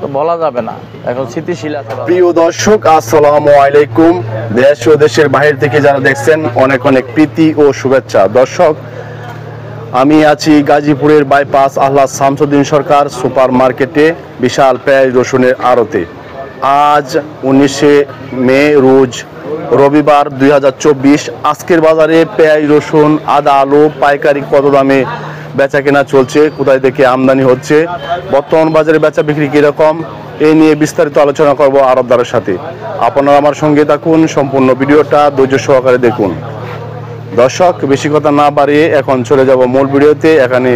তো বলা যাবে না, এখন স্থিতিশীল আছে। প্রিয় দর্শক, আসসালামু আলাইকুম। দেশ ও দেশের বাইরে থেকে যারা দেখছেন অনেক অনেক প্রীতি ও শুভেচ্ছা। দর্শক, আমি আছি গাজীপুরের বাইপাস আহলাদ শামসুদ্দিন সরকার সুপার মার্কেটে বিশাল পেঁয়াজ রসুনের আড়তে। আজ 19শে মে, রোজ রবিবার 2024। আজকের বাজারে পেঁয়াজ রসুন আদা আলু পাইকারি কত দামে বেচা কেনা চলছে, কোথায় থেকে আমদানি হচ্ছে, বর্তমান বাজারে বেচা বিক্রি কীরকম, এই নিয়ে বিস্তারিত আলোচনা করব আড়তদারের সাথে। আপনারা আমার সঙ্গে থাকুন, সম্পূর্ণ ভিডিওটা ধৈর্য সহকারে দেখুন। দর্শক, বেশি কথা না বাড়িয়ে এখন চলে যাব মূল ভিডিওতে। এখানে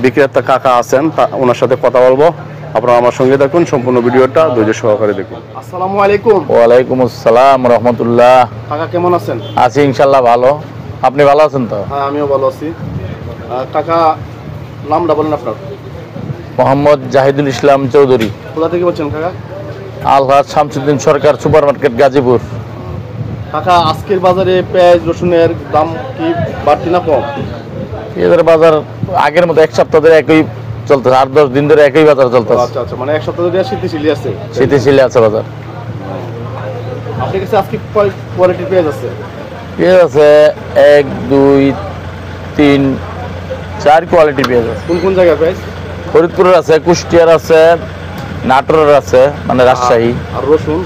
বিক্রেতা কাকা আছেন, ওনার সাথে কথা বলবো। আপনারা আমার সঙ্গে থাকুন, সম্পূর্ণ ভিডিওটা ধৈর্য সহকারে দেখুন। আসসালামু আলাইকুম। ওয়ালাইকুম আসসালাম রহমতুল্লাহ। কাকা কেমন আছেন? আছি ইনশাল্লাহ ভালো। আপনি ভালো আছেন তো? হ্যাঁ, আমিও ভালো আছি। কাকা, নামটা বলেন আপনার। মোহাম্মদ জাহিদুল ইসলাম চৌধুরী। কোথা থেকে বলছেন কাকা? আলহাজ শামসুদ্দিন সরকার সুপার মার্কেট গাজীপুর। কাকা, আজকের বাজারে পেঁয়াজ রসুনের দাম কি বাড়তি না কম? পেঁয়াজের বাজার আগের মতো এক সপ্তাহ ধরে একই চলতেছে, 8-10 দিন ধরে একই বাজার চলতেছে। আচ্ছা আচ্ছা, মানে এক সপ্তাহ ধরে স্থিতিশীলই আছে। স্থিতিশীল আছে বাজার। আপনার কাছে আজকে কয় কোয়ালিটির পেঁয়াজ আছে? পেঁয়াজ আছে 1, 2, 3, 4 কোয়ালিটির পেঁয়াজ আছে। কোন কোন জায়গায় পেঁয়াজ? ফরিদপুরের আছে, কুষ্টিয়ার আছে, নাটোরের আছে, মানে রাজশাহী। আর রসুন?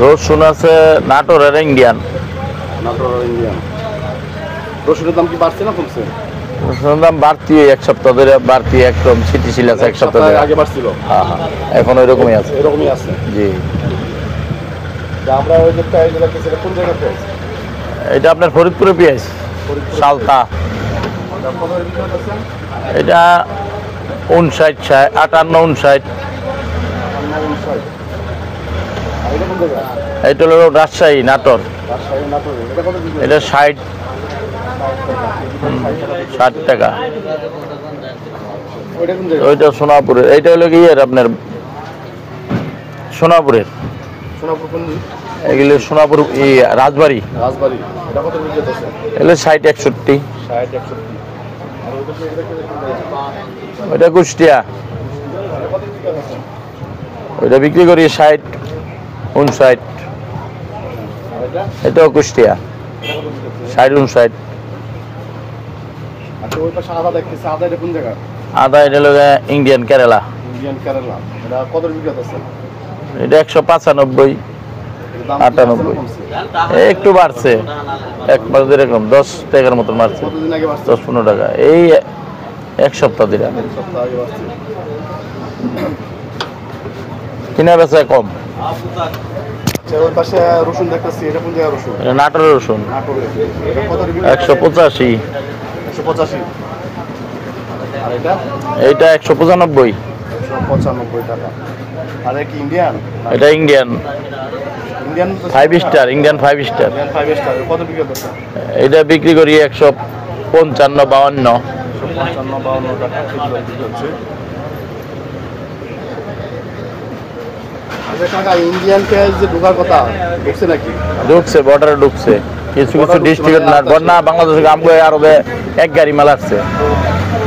রসুন আছে নাটোরের ইন্ডিয়ান। নাটোর আর ইন্ডিয়ান। রসুনের দাম কি বাড়ছে না কমছে? রসুনের দাম বাড়তি, এক সপ্তাহ ধরে বাড়তি, একদম স্থিতিশীল আছে। এক সপ্তাহ ধরে আগে বাড়ছিল? হ্যাঁ হ্যাঁ, এখন ওই রকমই আছে। এরকমই আছে, জি। আমরা ওই যে পেঁয়াজ রাখতেছি, কোন জায়গায় পেঁয়াজ? এটা আপনার ফরিদপুরে পেঁয়াজ, সালতা। এটা 59, 58, 59। এটা হলো রাজশাহী নাটোর। এটা 60 টাকা। ওইটা সোনাপুরের। এইটা হলো কি আপনার সোনাপুরের। এগুলো সোনাপুর রাজবাড়ি। এগুলো 60-61। ওইটা কুষ্টিয়া। ওইটা বিক্রি করি 60-59। এটাও কুষ্টিয়া 60-59। আদা এটা হলো ইন্ডিয়ান কেরালা। এটা 195, 98। একটু বাড়ছে, এক মাস ধরে এরকম 10 টাকার মতন বাড়ছে, 10-15 টাকা এই এক সপ্তাহ ধরে। কিনা বেচা কম। নাটোরের রসুন 185। এইটা 195 টাকা। আর কি ইন্ডিয়ান? এটা ইন্ডিয়ান 5 স্টার। Indian 5 star. কত বিক্রি করতেছে? এটা বিক্রি করি 155-52। টাকা বিক্রি হচ্ছে। ইন্ডিয়ান পেঁয়াজ যে ঢোকার কথা, ঢুকছে নাকি? ঢুকছে, বর্ডারে ঢুকছে। কিছু কিছু ডিস্ট্রিক্ট না, বাংলাদেশ আমগো আরবে এক গাড়ি মাল আসছে।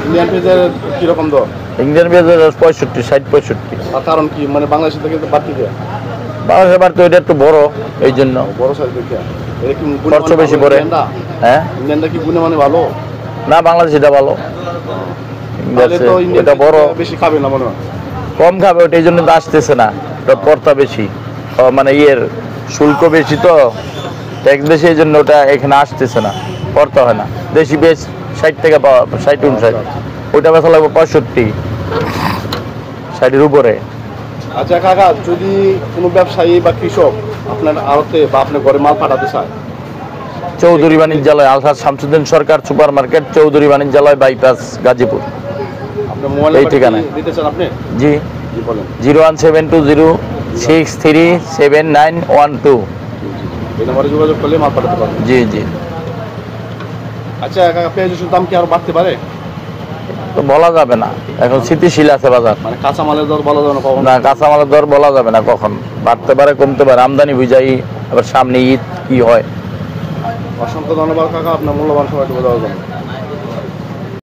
ইন্ডিয়ান পেঁয়াজের কিরকম দর? ইন্ডিয়ান পেঁয়াজের 65-60-65। কারণ কি, মানে বাংলাদেশের থেকে বাড়তি দেয়? বাংলাদেশের বাড়তি, ওইটা একটু বড়, এই জন্য বড় সাইজ দেখে খরচ বেশি পড়ে। হ্যাঁ, ইন্ডিয়ানটা কি গুণে মানে ভালো না? বাংলাদেশ এটা ভালো, এটা বড়। বেশি খাবে না মনে হয়? কম খাবে, ওটা এই জন্য তো আসতেছে না। পর্তা বেশি, মানে শুল্ক বেশি, তো ট্যাক্স বেশি, এই জন্য ওটা এখানে আসতেছে না, পড়তে হয় না। দেশি বেশ 60 টাকা পাওয়া, 60-59। ওইটা বেচা লাগবে 65, 60-এর উপরে। আচ্ছা কাকা, যদি কোনো ব্যবসায়ী বা কৃষক আপনার আড়তে বা আপনার ঘরে মাল পাঠাতে চায়, Chowdhury Banijyalaya, Alhaj Shamsuddin Sarkar super market, Chowdhury Banijyalaya, bypass, Gazipur. আপনার মোবাইল এই ঠিকানায় দিতে চান আপনি? জি, 01720637912। এই নম্বরে যোগাযোগ করলে মাল পাঠাতে পারবেন। জি জি। আচ্ছা কাকা, পেঁয়াজ রসুনের দাম কি আরো বাড়তে পারে? তো বলা যাবে না, এখন স্থিতিশীল আছে বাজার। মানে কাঁচামালের দর বলা যাবে না কখন? না, কাঁচামালের দর বলা যাবে না কখন বাড়তে পারে, কমতে পারে। আমদানি বুঝাই, আবার সামনে ঈদ কি হয়। অসংখ্য ধন্যবাদ কাকা, আপনার মূল্যবান সময়টুকু দেওয়ার জন্য।